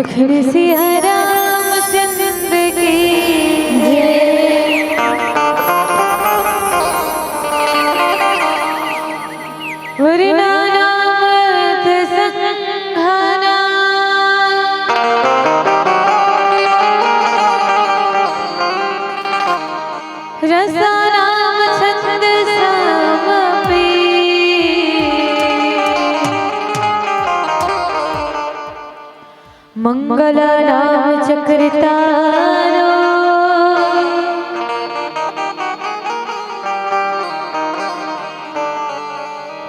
लखन सिया रामचंद्र की जय। वरना नामर्थ संघाना रसानाम छंद समपि मंगला नाम चक्रितारो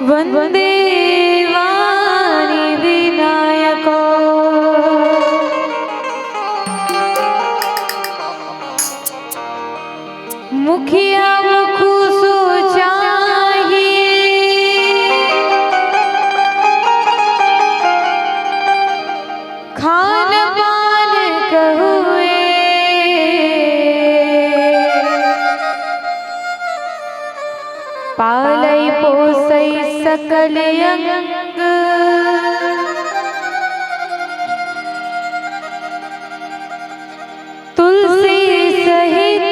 वंदे वाणी विनायको मुखिया मुखु सो चाहिए खान पान कहुए पालई पोसई सकल अंग तुलसी सहित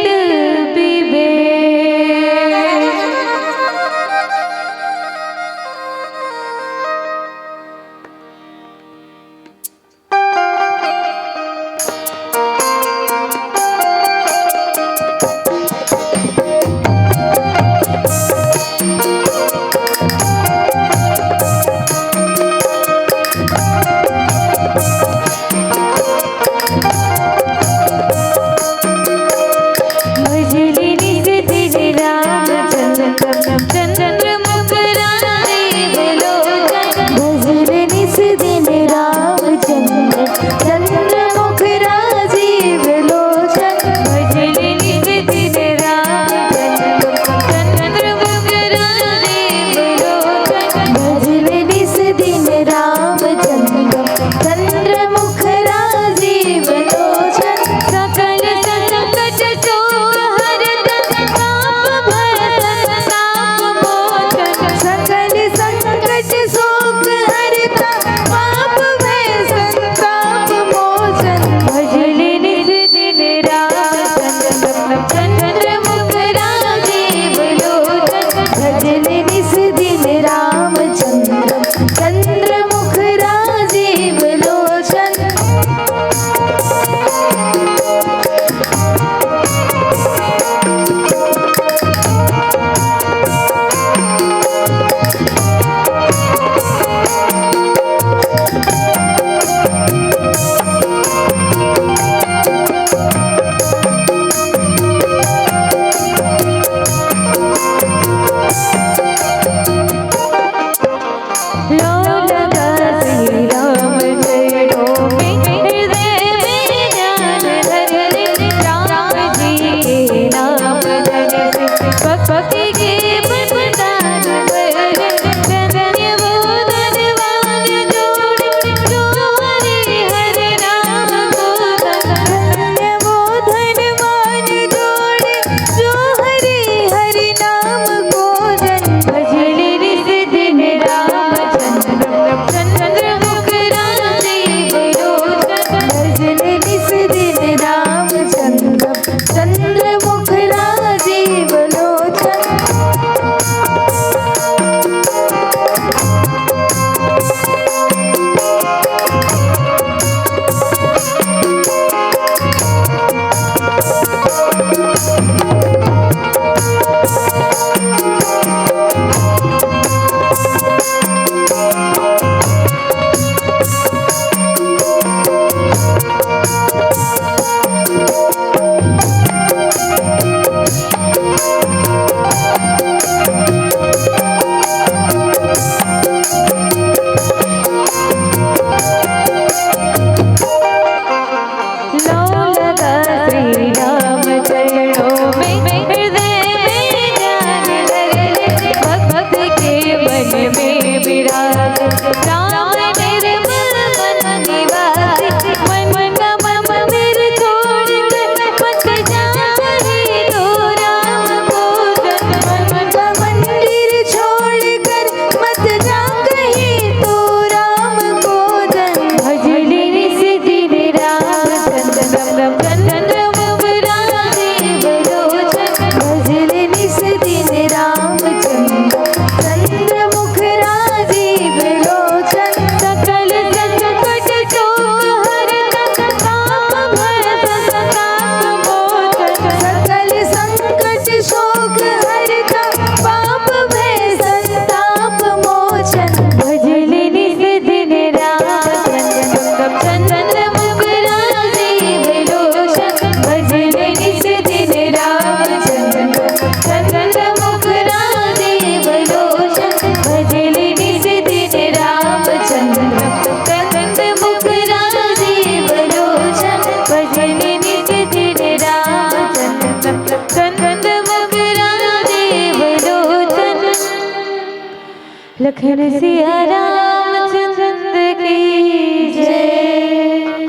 लखन सिया रामचंद्र की जय।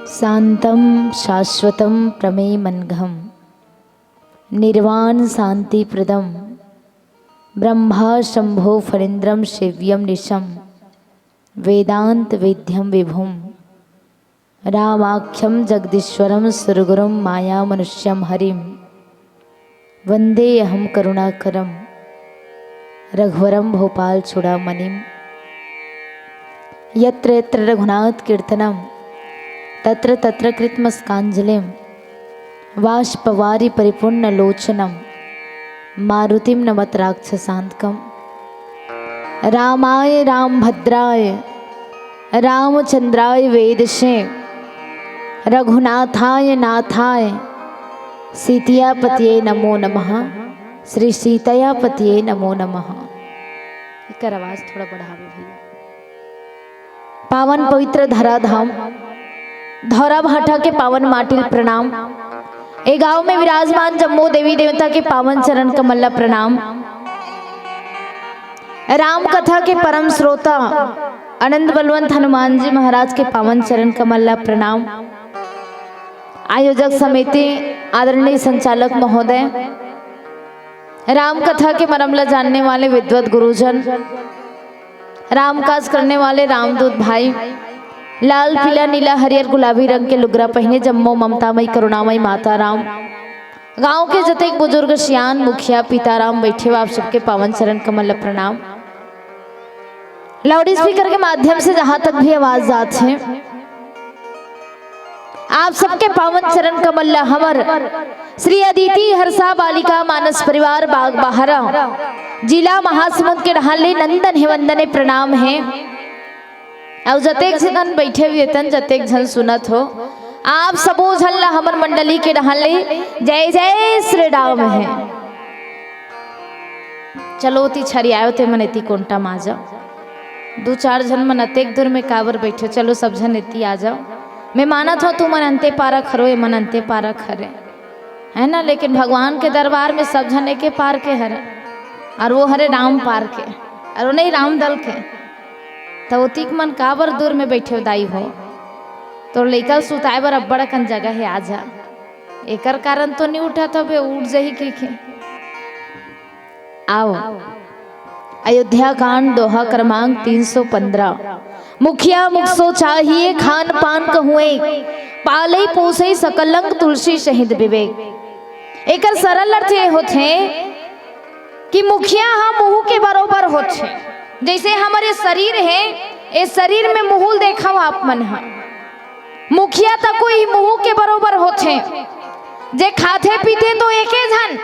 शांतं शाश्वतं प्रमेयमनघं निर्वाण शांतिप्रदं ब्रह्मा शंभो फणीन्द्रं शिव्यं निशं वेदांत वेद्यं विभुं रामाख्यं जगदीश्वरं सुरगुरुं माया मनुष्यं हरिं वंदे अहम करुणाकरं रघुवरं भोपाल चूड़ामणिं। यत्र यत्र रघुनाथ कीर्तनं तत्र तत्र कृतमस्काञ्जलिं बाष्पवारि परिपूर्णलोचनं मारुतिं नमत राक्षसान्तकं। रामाय रामभद्राय रामचंद्राय वेदसे रघुनाथाय नाथाय सीतयापतये नमो नमः। श्री सीतयापतये नमो नमः। एकर आवाज थोड़ा बढ़ावे भैया। पावन पवित्र धराधाम धौरा भाटा के पावन माटिल प्रणाम। ए गांव में विराजमान जम्मू देवी देवता के पावन चरण कमल्ला प्रणाम। राम कथा के परम श्रोता आनंद बलवंत हनुमान जी महाराज के पावन चरण कमल्ला प्रणाम। आयोजक समिति आदरणीय संचालक महोदय, राम कथा के मरमला जानने वाले विद्वत गुरुजन, राम काज करने वाले रामदूत भाई, लाल पीला नीला हरियर गुलाबी रंग के लुगरा पहने जम्मो ममतामयी करुणामयी माता राम, गांव के जतेक बुजुर्ग सियान मुखिया पिताराम बैठे हुए आप सबके पावन चरण कमल प्रणाम। लाउड स्पीकर के माध्यम से जहां तक भी आवाज जात है, आप सबके पावन चरण कमल हमर श्री अदिति हर्षा बालिका मानस परिवार बाग बहारा जिला महासमुंद के रहले नंदन हे वंदने प्रणाम है। और जतेक जन बैठे हुए तन जतेक जन सुनत हो, आप सबो झल्ला हमर मंडली के रहले जय जय श्री राम है। चलो ती छरियायो ते मनती कोंटा माजा दो चार जन मन अतेक दूर में काबर बैठे, चलो सब जन इतनी आ जाओ। मैं मानत हो तू मन अंते पारा खरो, ये मन अंते पारा खरे है ना, लेकिन भगवान के दरबार में सब जन एक पार के हरे, और वो हरे राम पार के, और वो नहीं राम दल के। तो तीक मन काबर दूर में बैठे दाई हो, तो लइका सुताए बर अब्बड़ कन जगह है, आजा एकर कारण तो नहीं उठा तो बे उठ जही के। आओ अयोध्या कांड दोहा क्रमांक 315। मुखिया मुख सो चाहिए खान पान कहुए, पाले पोसे सकलंग तुलसी शहीद विवेक। एकर सरल अर्थ ये होते कि मुखिया हम मुंह के बरोबर होते, जैसे हमारे शरीर है, इस शरीर में मुहूल देखा हो आप मन है, मुखिया तक कोई मुंह के बरोबर होते, जे खाते पीते तो एक जन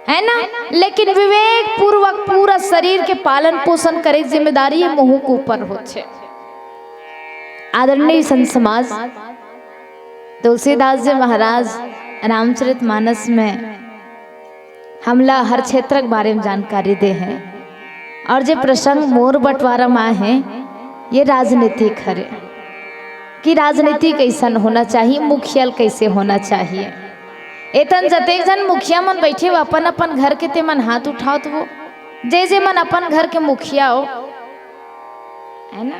है ना, लेकिन विवेक पूर्वक पूरा शरीर के पालन पोषण करे जिम्मेदारी मुंह के ऊपर होते। आदरणीय संत समाज तुलसीदास जी महाराज रामचरितमानस में हमला हर क्षेत्र के बारे में जानकारी दे हैं, और जो प्रसंग मोर बंटवारा में है ये राजनीतिक है कि राजनीति कैसन होना चाहिए, मुखिया कैसे होना चाहिए। एतन जतेक जन मुखिया मन बैठे हो अपन अपन घर के ते मन हाथ उठाओ, तो वो जे जे मन अपन घर के मुखिया हो है ना,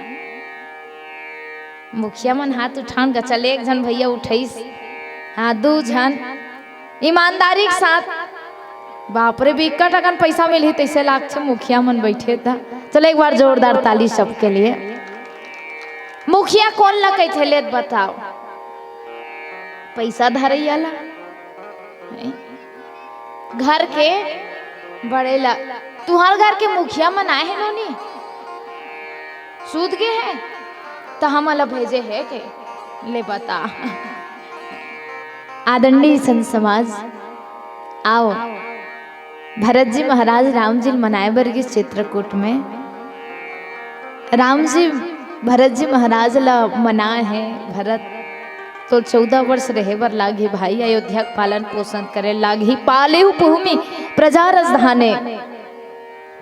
मुखिया मन हाथ उठान का चले, एक जन भैया उठाइस, हाँ दो जन ईमानदारी के साथ, बाप रे बिक्का टकन पैसा मिली तैसे लाख से मुखिया मन बैठे था। चलो एक बार जोरदार ताली सबके लिए। मुखिया कौन ला कही ले बताओ, पैसा धरैया ला घर के बड़े ला, तुम्हार घर के मुखिया मन आए हैं नोनी सूद के हैं तो हम अला भेजे है के ले बता। आदरणीय संत समाज आओ, भरत जी महाराज राम जी मनाए बरगी चित्रकूट में, राम जी भरत जी महाराज ला मना है, भरत तो 14 वर्ष रहे बर लागी भाई, अयोध्या पालन पोषण करे लागी, पाले भूमि प्रजा रजधाने,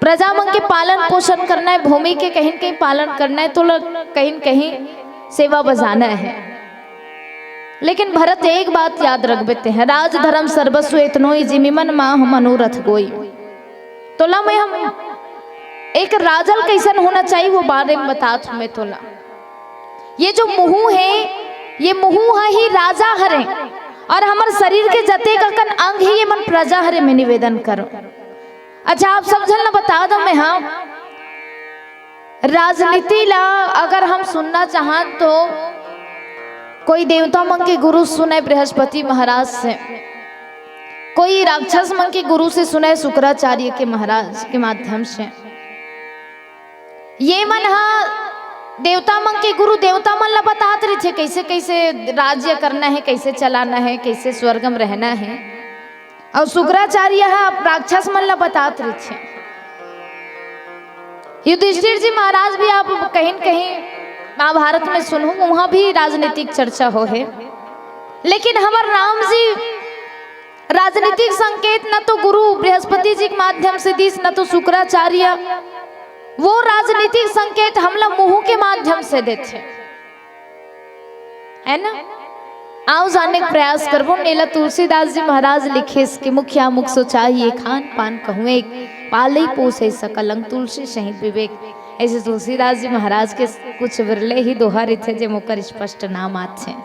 प्रजा मन के पालन पोषण करना है, भूमि के कहीं कहीं पालन करना है, तो कहीं कहीं सेवा बजाना है। लेकिन भरत एक बात याद रख बेते हैं, राज धर्म सर्वस्व इतनो ही जिमिमन माह मनोरथ गोई। तोला में हम एक राजल कैसन होना चाहिए वो बारे में बता मैं तोला। ये जो मुँह है, ये मुँह है ही राजा हरे, और हमार शरीर के जते का कन अंग ही ये मन प्रजा हरे में निवेदन करो। अच्छा आप समझल ना बता दो मैं। हाँ, राजनीति ला अगर हम सुनना चाहन तो कोई देवता मन के गुरु सुने बृहस्पति महाराज से, कोई राक्षस मन के गुरु से सुने शुक्राचार्य के महाराज के माध्यम से। ये मन हाँ देवता मन के गुरु देवता मन ला बताते रहे थे कैसे कैसे राज्य करना है, कैसे चलाना है, कैसे स्वर्ग में रहना है। और शुक्राचार्य राक्षस मन ला बताते रहे थे। युधिष्ठिर जी महाराज भी आप कहीं कहीं महाभारत में सुनो, वहां भी राजनीतिक चर्चा हो है। लेकिन हमार राम जी राजनीतिक संकेत न तो गुरु बृहस्पति जी के माध्यम से दीस, न तो शुक्राचार्य, वो राजनीतिक संकेत हमला मुंह के माध्यम से देते है ना। आओ जानने का प्रयास करबो। नेला तुलसीदास जी महाराज लिखे इसके मुखिया मुख सो चाहिए खान पान कहूँ पाले पोसे सकल अंग तुलसी शहीद विवेक। ऐसे तुलसीदास जी महाराज के कुछ विरले ही दोहा थे जो मुकर स्पष्ट नाम आते।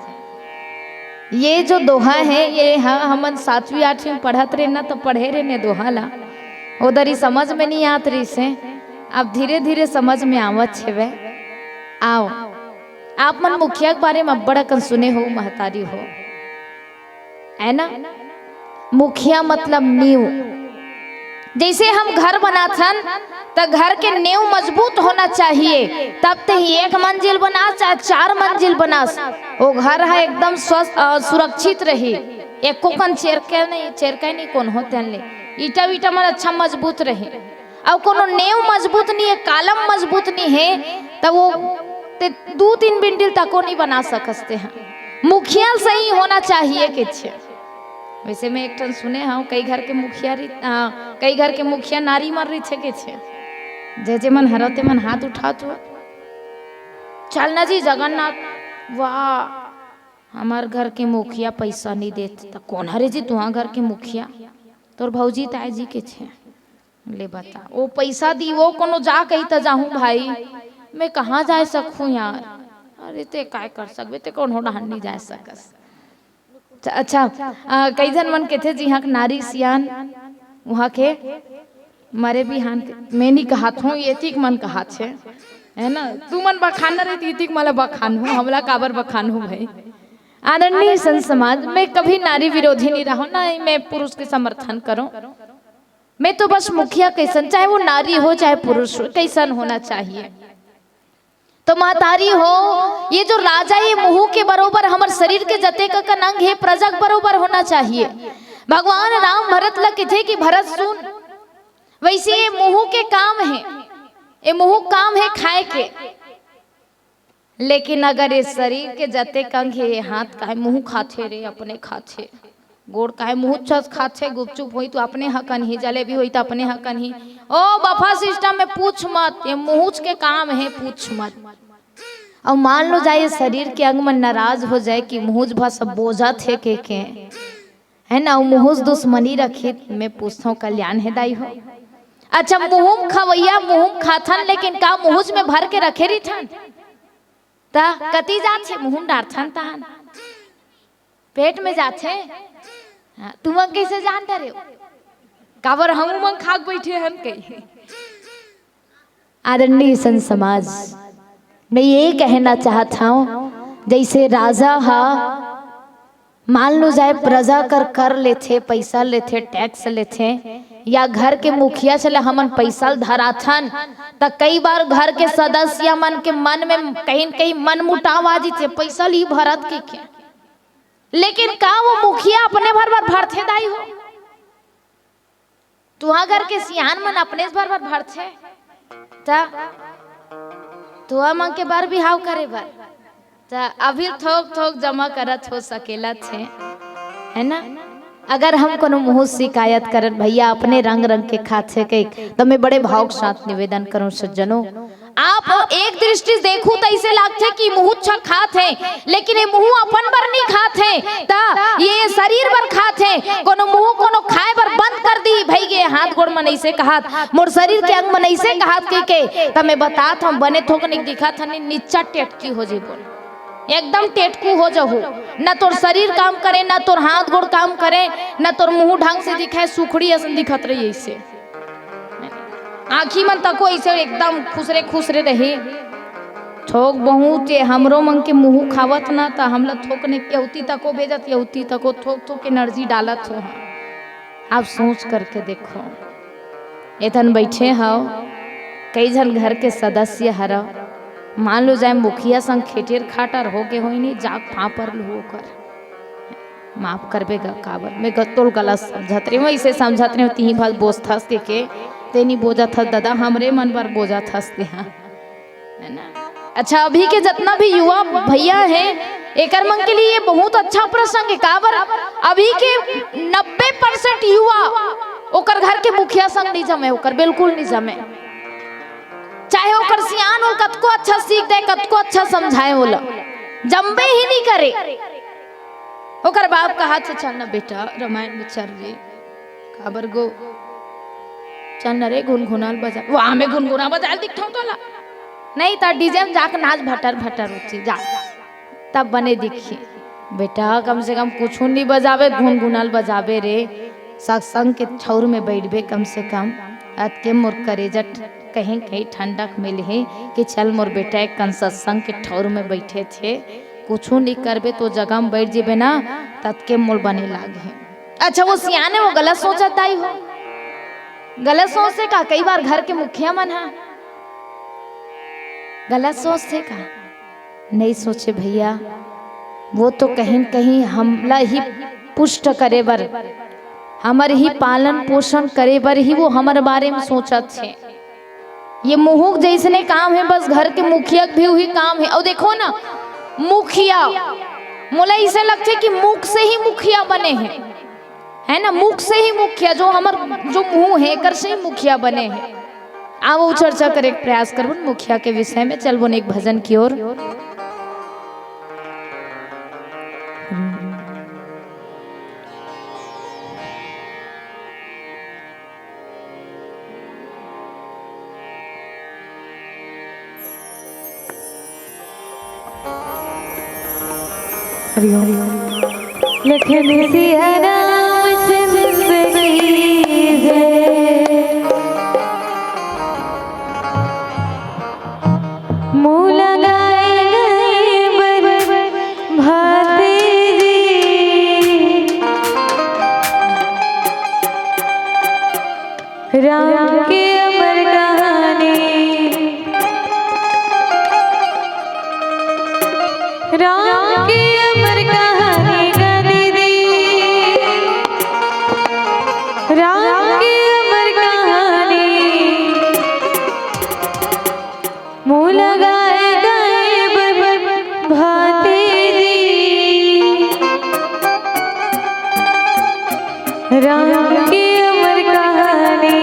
ये जो दोहा है ये हाँ हमन 7वीं 8वीं में पढ़त रहे ना, तो पढ़े रहे ने दोहा ला, उधर ही समझ में नहीं आत रही से। अब धीरे धीरे समझ में आवत है। आओ आप मन मुखिया के बारे में अब्बड़ कन सुने हो, महतारी हो है ना। मुखिया मतलब नींव। जैसे हम घर बनाथन तो घर के नींव मजबूत होना चाहिए, तब तो ही 1 मंजिल बना चाहे 4 मंजिल बना, वो घर है एकदम स्वस्थ सुरक्षित रही। एको कन चेरके नहीं कौन होते ले ईटा वीटा मन अच्छा मजबूत रहे। अब कोनो नींव मजबूत नहीं है, कालम मजबूत नहीं है, तब वो 2-3 बिंडिल तक को नहीं बना सकते हैं। मुखिया सही होना चाहिए किछ। वैसे मैं एक टन सुने हाँ कई घर के मुखिया नारी मर रही छे जे जे मन हरते मन हाथ उठा तो चलना जी जगन्नाथ। वाह हमार घर के मुखिया पैसा नहीं देते, तो कौन हरे जी तुहा घर के मुखिया? तोर भौजी ताई जी के छे। ले बता वो पैसा दी वो कोनो जा कही तो जाहूँ भाई, मैं कहाँ जा सकूँ यार। अरे ते काय कर सकबे, ते कौन हो नहीं जा सकस। अच्छा कई जन मन के थे जी हाँ नारी सियान वहाँ के मरे भी हाँ मैं नहीं कहा हूँ, ये तीक मन कहा छे है ना। तू मन बखान रही तीक मला बखान हूँ, हमला काबर बखान हूँ भाई। आदरणीय संत समाज में कभी नारी विरोधी नहीं रहो ना, मैं पुरुष के समर्थन करूं। मैं तो बस मुखिया कैसन, चाहे वो नारी हो चाहे पुरुष हो, कैसन होना चाहिए। तो महतारी हो, ये जो राजा ये मुंह के बरोबर हमारे शरीर के जते का नंग है प्रजा के बरोबर होना चाहिए। भगवान राम भरत लगे थे कि भरत सुन, वैसे ये मुंह के काम है, ये मुंह काम है खाए के। लेकिन अगर ये शरीर के जते कंग है, ये हाथ का है मुंह खाते रे अपने खाते, गोड़ का है मुंह छस खाते, गुपचुप हुई तो अपने हकन ही, जलेबी हुई तो अपने हकन ही। ओ बफा सिस्टम में पूछ मत, ये मुंह के काम है पूछ मत। और मान लो जाए शरीर के अंग में नाराज हो जाए कि मुंह भा सब बोझा थे के है ना, मुंह दुश्मनी रखी, मैं पूछता हूँ कल्याण है दाई हो। अच्छा मुंह खवैया मुंह खाथन, लेकिन का मुंह में भर के रखे रही थन ता कती जात छे मुंह डारथन तहन पेट में जाते। तुम कैसे जान डरे काबर हम मन खाक बैठे हन कहीं। आदरणीय संत समाज, मैं ये कहना चाहता हूँ जैसे राजा हा मान लो जाए प्रजा कर लेते, पैसा लेते, टैक्स लेते, या घर के मुखिया चले हमन पैसा धराथन, तो कई बार घर के सदस्य मन के मन में कहीं मन मुटाव आ जीते, पैसा ली भरत के क्या। लेकिन का वो मुखिया अपने भर भरते दाई हो, तुहा घर के सियान मन अपने भर भरते, तुहा मन के बार बिहाव करे बर अभी थोक जमा करत हो सकेला थे है ना। अगर हम कोनो मुँह शिकायत करत भैया अपने रंग के खाते के, तो मैं बड़े भाव के साथ निवेदन करूं सज्जनों, आप एक दृष्टि देखू तो ऐसे लागते कि मुँह अच्छा खात है, लेकिन ये मुँह अपन बर नहीं खात है, ता ये शरीर बर खात है। कोनो मुँह कोनो खाए बर बंद कर दी भाई गे हाथ गोड़ मन ऐसे कहत, मोर शरीर के अंग मन ऐसे कहत के ता मैं बतात हम बने थोक नहीं दिखत हनी नीचा टेटकी हो जी बोल, एकदम टेटकू हो जाओ, न तोर शरीर काम करे, न तोर हाथ गोड़ काम करे, न तोर मुंह ढंग से दिखाए, सुखड़ी ऐसा दिखत रही ऐसे, आँखी मन तको ऐसे एकदम खुसरे रहे। थोक बहुत हमरो मन के मुंह खावत ना था, हमला थोक ने यौती तको भेजत, यौती तको थोक एनर्जी डालत हो। आप सोच करके देखो, एतन बैठे हो कई जन घर के सदस्य हरा, मान लो जाए मुखिया संग खेटेर खाटर हो के हो नहीं जाग फापर लो कर माफ करबेगा काबर मैं तोड़ गलत समझत रही हूँ, इसे समझत रही हूँ तीन भाग बोझ थस के तेनी बोझा थस दादा हमरे मन पर बोझा थस दे हाँ है ना। अच्छा अभी के जितना भी युवा भैया हैं एकर मन के लिए ये बहुत अच्छा प्रसंग है, काबर अभी के 90% युवा ओकर घर के मुखिया संग नहीं जमे, ओकर बिल्कुल नहीं जमे, चाहे ओकर सियान हो कतको अच्छा सीख दे कतको अच्छा समझाए होला जम्बे ही नहीं करे। ओकर बाप का हाथ से चलना बेटा रामायण में चल रे काबर गो चल रे गुनगुनाल बजा, वहां में गुनगुना बजा दिखता तोला नहीं ता डीजे में जाकर नाच भटर होती जा तब बने दिखी बेटा, कम से कम कुछ नहीं बजावे गुनगुनाल बजावे रे, सत्संग के ठौर में बैठबे कम से कम अत के मोर करेजट कहीं कहीं ठंडक मिले है कि चल मोर बेटा एक कन सत्संग के ठौर में बैठे थे, कुछ नहीं करबे तो जगह में बैठ जेबे ना तब के मोर बने लागे। अच्छा वो सियाने वो गलत सोचता ही हो, गलत सोच से का कई बार घर के मुखिया मन है गलत सोच से का नहीं सोचे भैया, वो तो कहीं कहीं हमला ही पुष्ट करे बर हमारे ही पालन पोषण करे बर ही वो हमारे बारे में सोचत है। ये मुहुक जैसने काम है बस घर के मुखिया भी वही काम है। और देखो ना मुखिया मोला इसे लगते कि मुख से ही मुखिया बने हैं, है ना, मुख से ही मुखिया जो हमार जो मुंह है कर से ही मुखिया बने हैं। आओ चर्चा करे प्रयास करो मुखिया के विषय में, चल बोने एक भजन की ओर। लखन सिया रामचंद्र की जय, मुँह लगाए गए बर भाते राम के अमर कहानी, राम की अमर कहानी गाने दी, राम की अमर कहानी मुँह लगाए गए बर भाते दी, राम की अमर कहानी।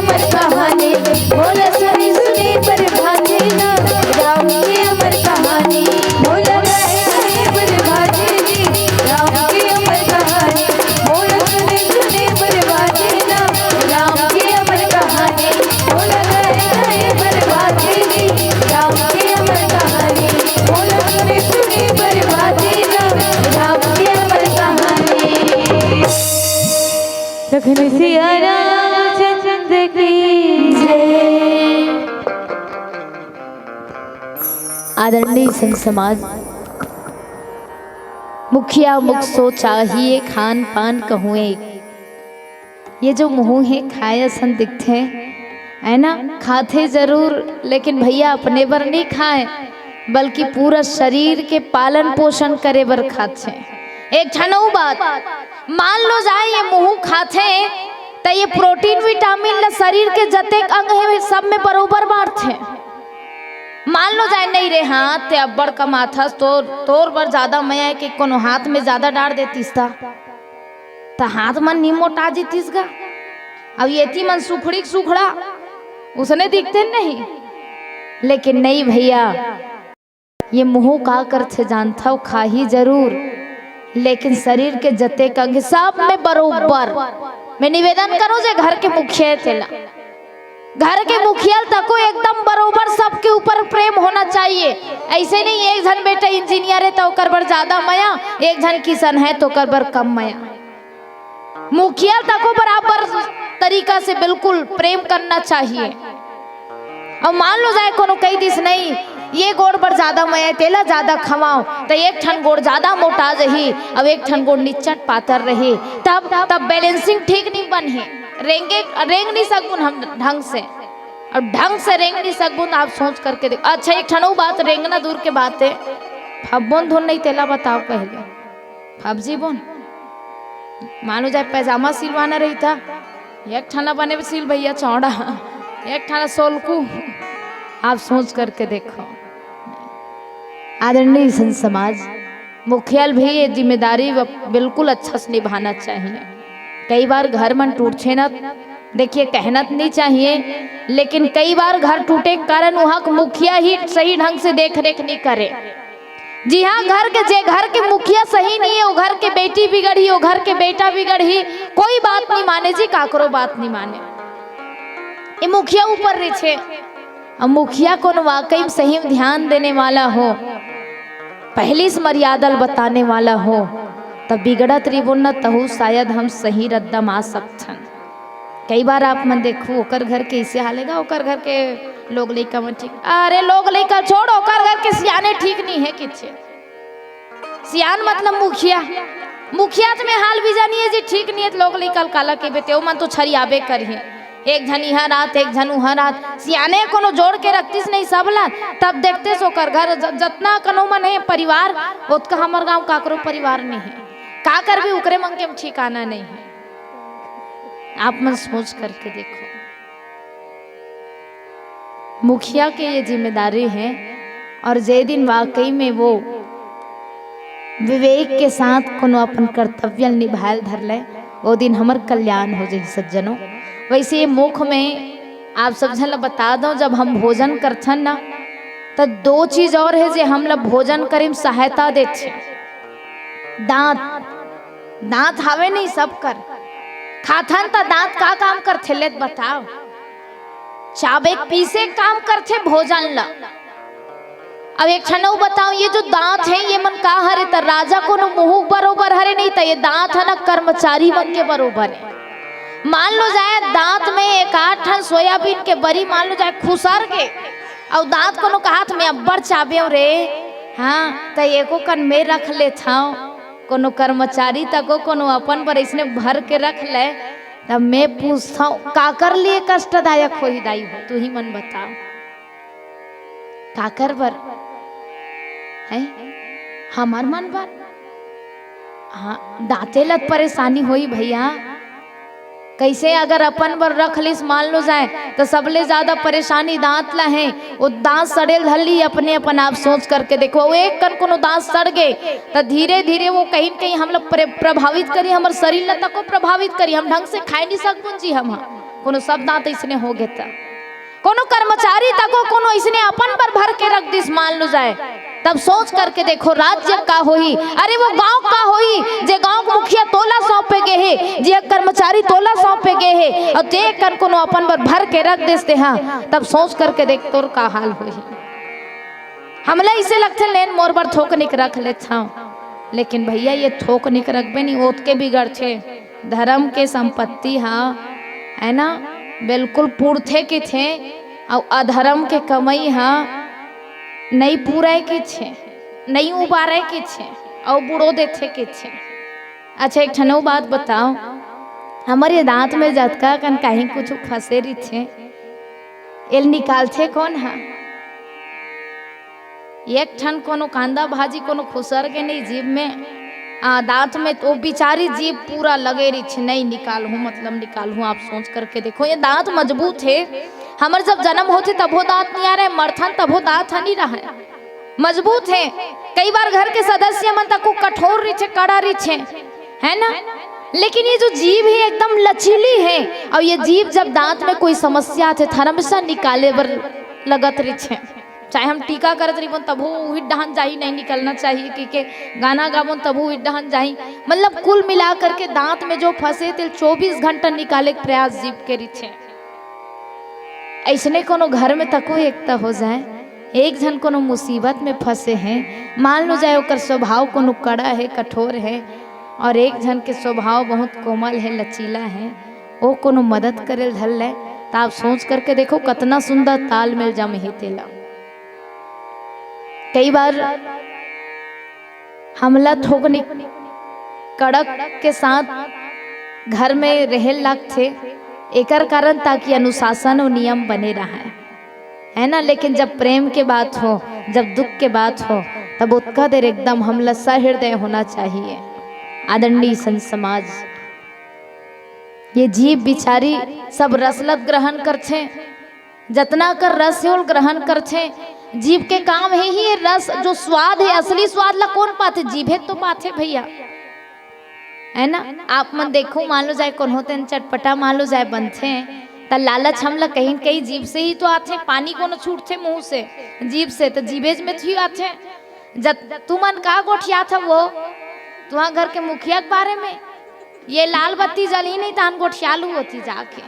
अमर कहानी बोला सुनी सुनी पर भाते ना राम की अमर कहानी बोला गाए गाए पर भाते नी राम की अमर कहानी बोला सुनी सुनी पर भाते ना राम की अमर कहानी बोला गाए गाए पर भाते नी राम की अमर कहानी बोला सुनी सुनी पर भाते ना राम की अमर कहानी लखन सिया रामचंद्र की जय। आदरणीय संत समाज, मुखिया मुख सो चाहिए खान पान कहूए। ये जो मुँह है खाया सन दिखते है ना, खाते जरूर लेकिन भैया अपने बर नहीं खाए बल्कि पूरा शरीर के पालन पोषण करे बर खाते। एक छनऊ बात मान लो जाए ये मुँह खाते तो ये प्रोटीन विटामिन ला शरीर के जतेक अंग है सब में बरोबर बांटते। मान लो जाए नहीं रे हाथ ते अब्बड़ कमाथस तोर बर ज्यादा मैं कि कोनो हाथ में ज्यादा डाल देतीस था तो हाथ मन नी मोटा जीतीस गा। अब ये मन सुखड़ी सुखड़ा उसने दिखते नहीं, लेकिन नहीं भैया ये मुँह का कर थे जानता हो खा ही जरूर लेकिन शरीर के जते अंग सब में बरोबर। मैं निवेदन करूं जे घर के मुखिया थे घर के मुखिया तको एकदम बरोबर सबके ऊपर प्रेम होना चाहिए। ऐसे नहीं एक जन बेटा इंजीनियर है तो कर बर ज्यादा मया, एक जन किसान है तो कर बर कम मया। मुखिया तको बराबर तरीका से बिल्कुल प्रेम करना चाहिए। अब मान लो जाए कोनो कई दिस नहीं ये गोड़ पर ज्यादा मया तेला ज्यादा खवाओ तो एक ठन गोड़ ज्यादा मोटा रही अब एक ठन गोड़ निचट पातर रही तब बैलेंसिंग ठीक नहीं बन है। रेंग नहीं सकून हम ढंग से, अब ढंग से रेंग नहीं सकून। आप सोच करके देख। अच्छा एक ठनऊ बात रेंगना दूर के बात है, फब्बोन धुन नहीं तेला बताओ पहले फब्जी बोन मानो जाए पैजामा सिलवाना रही था एक ठाना बने सिल भैया चौड़ा एक ठाना सोलकू। आप सोच करके देखो। आदरणीय संत समाज, मुखियाल भी ये जिम्मेदारी बिल्कुल अच्छा से निभाना चाहिए। कई बार घर मन टूटे ना देखिए कहना नहीं चाहिए लेकिन कई बार घर टूटे के कारण वहाँ मुखिया ही सही ढंग से देख रेख नहीं करे। जी हाँ, घर के मुखिया सही नहीं है वो घर के बेटी बिगड़ी वो घर के बेटा बिगड़ी कोई बात नहीं माने जी काकरो बात नहीं माने ये मुखिया ऊपर रही छे। अब मुखिया को वाकई सही में ध्यान देने वाला हो पहली से मर्यादा बताने वाला हो तब बिगड़त रिबुन न तहु शायद हम सही रद्दम आ सकथन। कई बार आप मन देखो ओकर घर के इसे हालेगा ओकर घर के लोग लइका मन ठीक अरे लोग लइका छोड़ ओकर घर के सियाने ठीक नहीं है किछे। सियान मतलब मुखिया में हाल भी जानिए जी ठीक नहीं है लोग लइका काला के बेटे ओ मन तो छरियाबे करही एक झन यहाँ रात एक झन वहाँ रात सियाने कोनो जोड़ के रखतीस नहीं सबला तब देखते सो कर घर जितना कनो मन है परिवार उतका हमार गांव काकरो परिवार नहीं है का कर भी उकरे मन के ठिकाना नहीं है। आप मन सोच करके देखो मुखिया के ये जिम्मेदारी है और जे दिन वाकई में वो विवेक के साथ कोनो अपन कर्तव्य निभाल धर ले वो दिन हमर कल्याण हो जाए सज्जनों। वैसे मुख में आप सब झन बता दो जब हम भोजन करथन ना तो दो चीज और है जे हम लोग भोजन करें सहायता देते। दांत हावे नहीं सब कर खाथन तो दांत का काम करथे ले बताओ चाबे पीसे काम करथे भोजन ला। अब एक छनऊ बताओ ये जो दांत है ये मन का हरे तो राजा को मुंह बरोबर हरे नहीं तो ये दांत है ना कर्मचारी मन के बरोबर है। मान लो जाए दांत में एक आठ ठन सोयाबीन के बरी मान लो जाए खुसर के और दांत को हाथ में अब्बड़ चाबे रे हाँ तो एको कन में रख ले थाओ कोनो कर्मचारी तको कोनो अपन पर इसने भर के रख ले तब मैं पूछता हूँ काकर लिए कष्टदायक हो ही दाई हो तू ही मन बताओ काकर बर है हमार मन बर हाँ दांते लत परेशानी होई भैया कैसे अगर अपन बर रख लिस मान लो जाए तो सबले ज्यादा परेशानी दांत ला है वो दांत सड़ेल धली अपने अपन आप सोच करके देखो एक कन कोनो दांत सड़ गए तो धीरे धीरे वो कहीं कहीं हम लोग प्रभावित करी हमारे शरीर ला तक को प्रभावित करी हम ढंग से खाई नहीं सकूं जी हम कोनो सब दांत इसने हो गए था, कोनो कर्मचारी तको कोनो इसने अपन पर भर के रख दिस मान लो जाए, तब सोच करके देखो राज्य का होई, अरे वो गांव का होई जे गांव के मुखिया तोला सौंपे गए है, जे कर्मचारी तोला सौंपे गए है और जे कर कोनो अपन पर भर के रख देते हाँ, तब सोच करके देख तोर का हाल होई। हमला इसे लगते लेन मोर पर थोक निक रख ले था, लेकिन भैया ये थोक निक रखबे नहीं ओत के बिगड़ छे। धर्म के संपत्ति हाँ है ना बिल्कुल पूर्थे के थे और अधर्म के कमाई हाँ नहीं पूरा के छे, नहीं उबारे के छे और बुढ़ो देथे के छे। अच्छा एक ठनो बात बताओ, हमारे दांत में जतका कन कहीं कुछ फंसे रही थे एल निकाल थे कौन हाँ, एक ठन कोनो कांदा भाजी कोनो खुसर के नहीं जीभ में दांत में तो बिचारी जीभ पूरा लगे रही छे, नहीं निकाल हूँ मतलब निकाल हूँ। आप सोच करके देखो ये दांत मजबूत है, हमारे जब जन्म होते तब वो दांत नहीं आ रहे, मरथन तब वो दांत नहीं रहा है, मजबूत है। कई बार घर के सदस्य मन तक को कठोर रही छे, कड़ा रही छे, है ना, लेकिन ये जो जीभ है एकदम लचीली है और ये जीभ जब दांत में कोई समस्या आते हमेशा निकाले बर लगत रही छे। चाहे हम टीका करत रही तब वो डहन जाही नहीं निकलना चाहिए कि गाना गाबो तब वो डहन जाही, मतलब कुल मिला करके दांत में जो फंसे थे 24 घंटा निकाले के प्रयास जीभ के रही। ऐसने कोनो घर में तको एकता हो जाए, एक जन कोनो मुसीबत में फंसे हैं, मान लो जाए ओकर स्वभाव कोनो कड़ा है कठोर है और एक जन के स्वभाव बहुत कोमल है लचीला है, वो कोनो मदद करे धल है, तो आप सोच करके देखो कितना सुंदर तालमेल जम ही तेला। कई बार हमला थोकनी कड़क के साथ घर में रहे लगते एकर कारण ताकि अनुशासन और नियम बने रहा है ना, लेकिन जब प्रेम के बात हो जब दुख के बात हो तब उत्का देर एकदम हमला सहृदय होना चाहिए। आदरणीय संत समाज ये जीव बिचारी सब रसलत ग्रहण कर छे, जतना कर रस है ग्रहण कर छे, जीव के काम है ही ये रस जो स्वाद है, असली स्वाद ला कौन पाते, जीभे तो पाते भैया, है ना। आप मन देखो मान लो जाए कौन होते चटपटा मान लो जाए बनते त लालच हमला कहीं कहीं जीभ से ही तो आते, पानी को न छूटते मुंह से जीभ से तो जीभेज में थी आते। जब तू मन का गोठिया था वो तुम्हारा घर के मुखिया के बारे में ये लाल बत्ती जली नहीं तान गोठियालू होती जाके,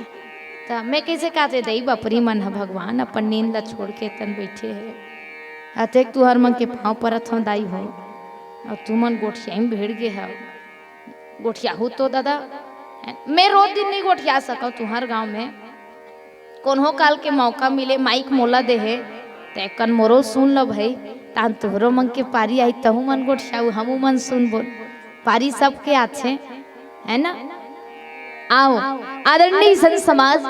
तो मैं कैसे कहते दई बपरी मन है भगवान अपन नींद ला छोड़ के तन बैठे है अतः तू हर मन के पाँव परत हम दाई हो और तू मन गोठिया में भिड़ गए है, गोठिया हो तो दादा मैं रोज दिन नहीं गोठिया सका तुम्हार गांव में, कोनो काल के मौका मिले माइक मोला दे है ते कन मोरो सुन लो भाई, तान तुहरो मन के पारी आई तहु मन गोठिया हमू मन सुन बोल, पारी सबके आछे है ना। आओ आदरणीय संत समाज,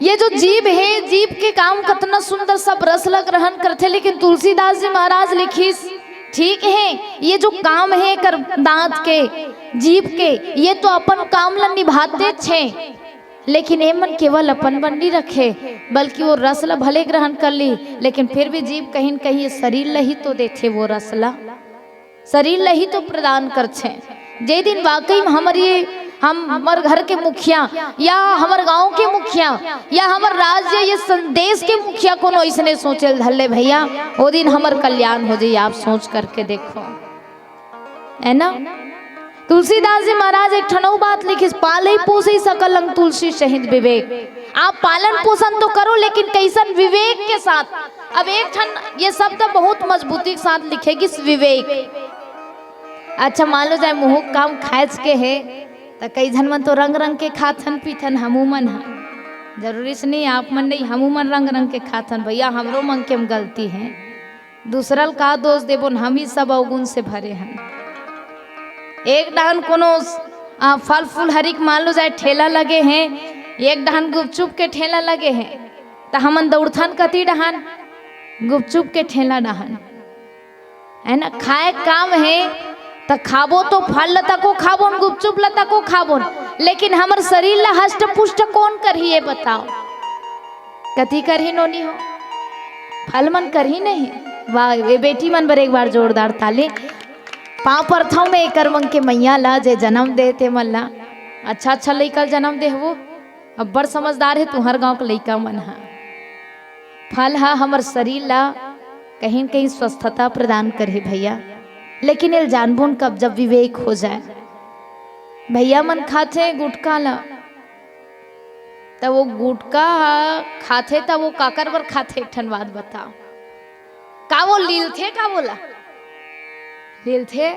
ये जो जीभ है जीभ के काम कितना सुंदर सब रसला ग्रहण करते, लेकिन तुलसीदास जी महाराज लिखीस ठीक है ये जो काम है कर दांत के जीभ के ये तो अपन काम ला निभाते छे, लेकिन ये मन केवल अपन बन नहीं रखे बल्कि वो रसला भले ग्रहण कर ली, लेकिन फिर भी जीभ कहीं कहीं शरीर ला ही तो देते, वो रसला शरीर ला ही तो प्रदान कर छे। जे दिन वाकई में हमार घर के मुखिया या हमार गांव के मुखिया या हमार राज्य ये देश के मुखिया को ऐसने सोचे धल्ले भैया वो दिन हमार कल्याण हो जाए। आप सोच करके देखो है ना। तुलसीदास जी महाराज एक ठनऊ बात लिखी, पाले पोसे सकल अंग तुलसी शहीद विवेक। आप पालन पोषण तो करो लेकिन कैसन विवेक के साथ। अब एक ठन ये शब्द बहुत मजबूती के साथ लिखेगी विवेक। अच्छा मान लो जाए मुँह काम खाच के है तो कई जन मन तो रंग रंग के खाथन पीथन, हमू मन है जरूरी से नहीं आप मन नहीं, हमू मन रंग रंग के खाथन भैया, हमरो मन के गलती है, दूसरल का दोष देबो, हम ही सब अवगुण से भरे हैं। एक डहन कोनो फल फूल हरिक मान लो जाए ठेला लगे हैं, एक डहन गुपचुप के ठेला लगे हैं तो हमन दौड़थन कति डहन गुपचुप के ठेला डहन है ना। खाए काम है तो खाबो तो फल लता को खाबो गुपचुप लता को खाबो, लेकिन हमर शरीर ला हष्ट पुष्ट कौन करही ये बताओ, कति करही नोनी हो, फल मन करही नहीं। वाह ये बेटी मन बर एक बार जोरदार ताले। पाँव परथाव में एकर मन के मैया ला जे जन्म देते मन ला अच्छा अच्छा लड़का जन्म दे वो अब बड़ समझदार है तुम्हार गांव के लड़का मन है। फल है हमर शरीर ला कहीं कहीं स्वस्थता प्रदान करे भैया, लेकिन ये जानबून कब जब विवेक हो जाए। भैया मन खाते गुटका ला, तब वो गुटका खाते तब वो काकर बर खाते, एक ठन बात बताओ का वो लील थे का बोला लील थे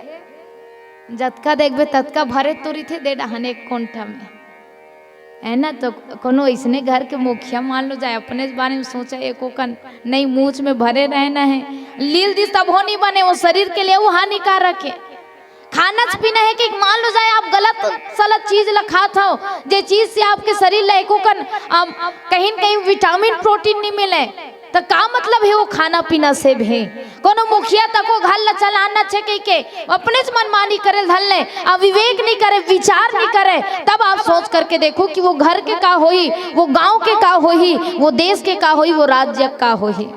जतका देखबे ततका भरे तोरी थे दे डहाने एक कोंठा में है ना। तो कोनो ऐसने घर के मुखिया मान लो जाए अपने बारे में सोचा एको कन नहीं मूछ में भरे रहना है, लील दिस तब हो नहीं बने, वो शरीर के लिए वो हानिकारक है। खाना पीना है कि मान लो जाए आप गलत सलत चीज ला खात हो, जे चीज से आपके शरीर ला एको कन कहीं कहीं विटामिन प्रोटीन नहीं मिले तो का मतलब है वो खाना पीना से भी। कोनो मुखिया तको घर ला चलाना छे के अपने से मनमानी करे धल ले, अब विवेक नहीं करे विचार नहीं करे, तब आप सोच करके देखो कि वो घर के का होई, वो गांव के का होई, वो देश के का होई, वो राज्य का होई।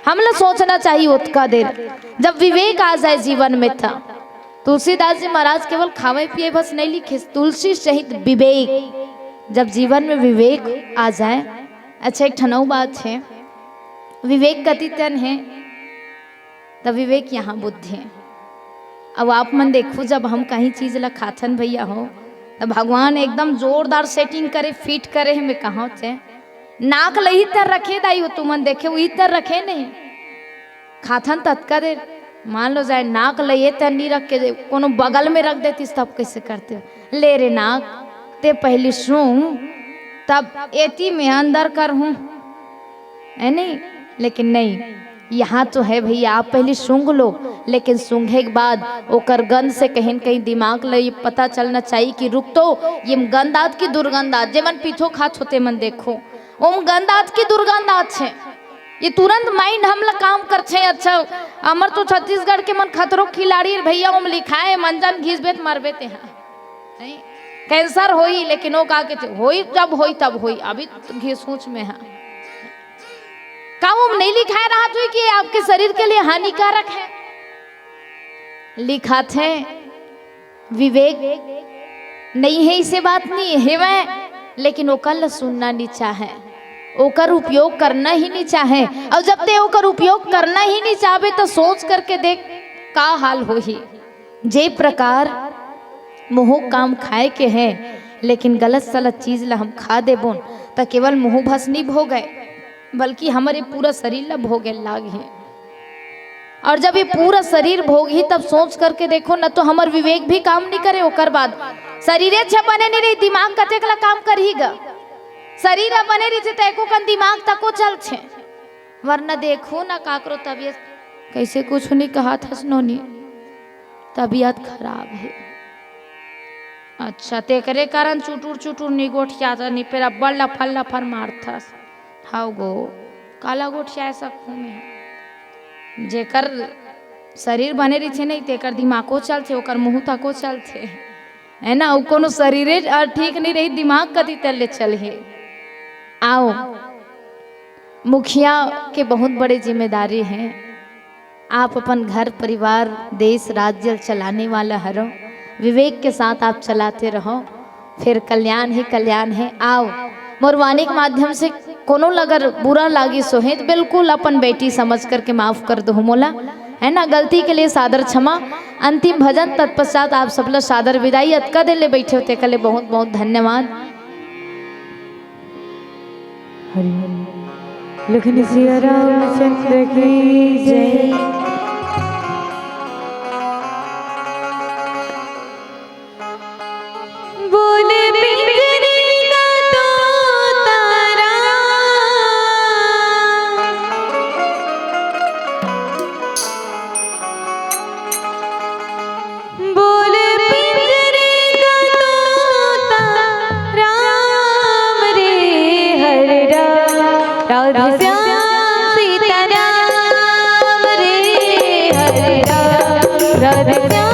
हम लोग सोचना चाहिए उतना देर जब विवेक आ जाए जीवन में था। तुलसीदास जी महाराज केवल खावे पिए बस नहीं लिखे, तुलसी सहित विवेक, जब जीवन में विवेक आ जाए। अच्छा एक ठनऊ बात है, विवेक गति तन है तब विवेक यहाँ बुद्धि है। अब आप मन देखो जब हम कहीं चीज ला खाथन भैया हो तब भगवान एकदम जोरदार सेटिंग करे फिट करे हमें कहाँ थे नाक लही तर रखे दाई हो तुमन देखे वही तर रखे नहीं खाथन तत्का देर मान लो जाए नाक लइए तर नहीं रख के कोनो बगल में रख देती तब कैसे करते हो ले रे नाक ते पहली सूंघ तब एती में अंदर कर हूँ है नहीं, लेकिन नहीं यहाँ तो है भैया आप पहले सूंघ लो, लेकिन सूंघे के बाद ओकर गंध से कहीं कहीं दिमाग ले पता चलना चाहिए कि रुक तो ये गंदात की दुर्गंधात जे मन पीठो खात होते मन देखो ओम गंदात की दुर्गंधात छे, ये तुरंत माइंड हम लोग काम करते हैं। अच्छा अमर तो छत्तीसगढ़ के मन खतरों खिलाड़ी भैया ओम लिखा है मंजन घीस बेत मरबे ते हैं कैंसर होई, लेकिन वो कहा के होई जब होई तब होई, अभी घी सोच में है काम नहीं लिखा है रहा तो कि आपके शरीर के लिए हानिकारक है, लिखा थे विवेक नहीं है इसे बात नहीं है वह, लेकिन ओकर सुनना नहीं चाहे, ओकर उपयोग करना ही नहीं चाहे। और जब ते ओकर उपयोग करना ही नहीं चाहे तो सोच करके देख का हाल हो ही। जे प्रकार मुँह काम खाए के हैं लेकिन गलत सलत चीज ला हम खा देबो तो केवल मुँह भस नहीं भो गए बल्कि हमारे पूरा शरीर ला भोगे लाग है। और जब ये पूरा शरीर भोग ही तब सोच करके देखो ना तो हमार विवेक भी काम नहीं करे, ओकर बाद शरीर अच्छा बने नहीं रही दिमाग कतेकला काम कर ही गा, शरीर बने रही थे तको कन दिमाग तको चल छे, वरना देखो ना काकरो तबीयत कैसे कुछ नहीं कहा था सुनोनी तबीयत खराब है। अच्छा तेकरे कारण चुटुर चुटुर निगोठिया नहीं फिर अब्बल लफल लफर मारथा हाउ गो काला गोठिया सकूँ में जेकर शरीर बने रही थे नहीं तेकर दिमागो चलते ओकर मुँह तको चलते है ना, कोनो शरीरे ठीक नहीं रही दिमाग कति तले चल है। आओ मुखिया के बहुत बड़े जिम्मेदारी हैं, आप अपन घर परिवार देश राज्य चलाने वाला हरो, विवेक के साथ आप चलाते रहो फिर कल्याण ही कल्याण है। आओ मोरवानी के माध्यम से कोनो अगर बुरा लागी सोहे तो बिल्कुल अपन बेटी समझ करके माफ कर दो मोला, है ना, गलती के लिए सादर क्षमा। अंतिम भजन तत्पश्चात आप सब लोग सादर विदाई अतका दिन ले बैठे होते कले बहुत बहुत धन्यवाद। हरि हरि लखन सिया रामचंद्र की जय। राधे श्याम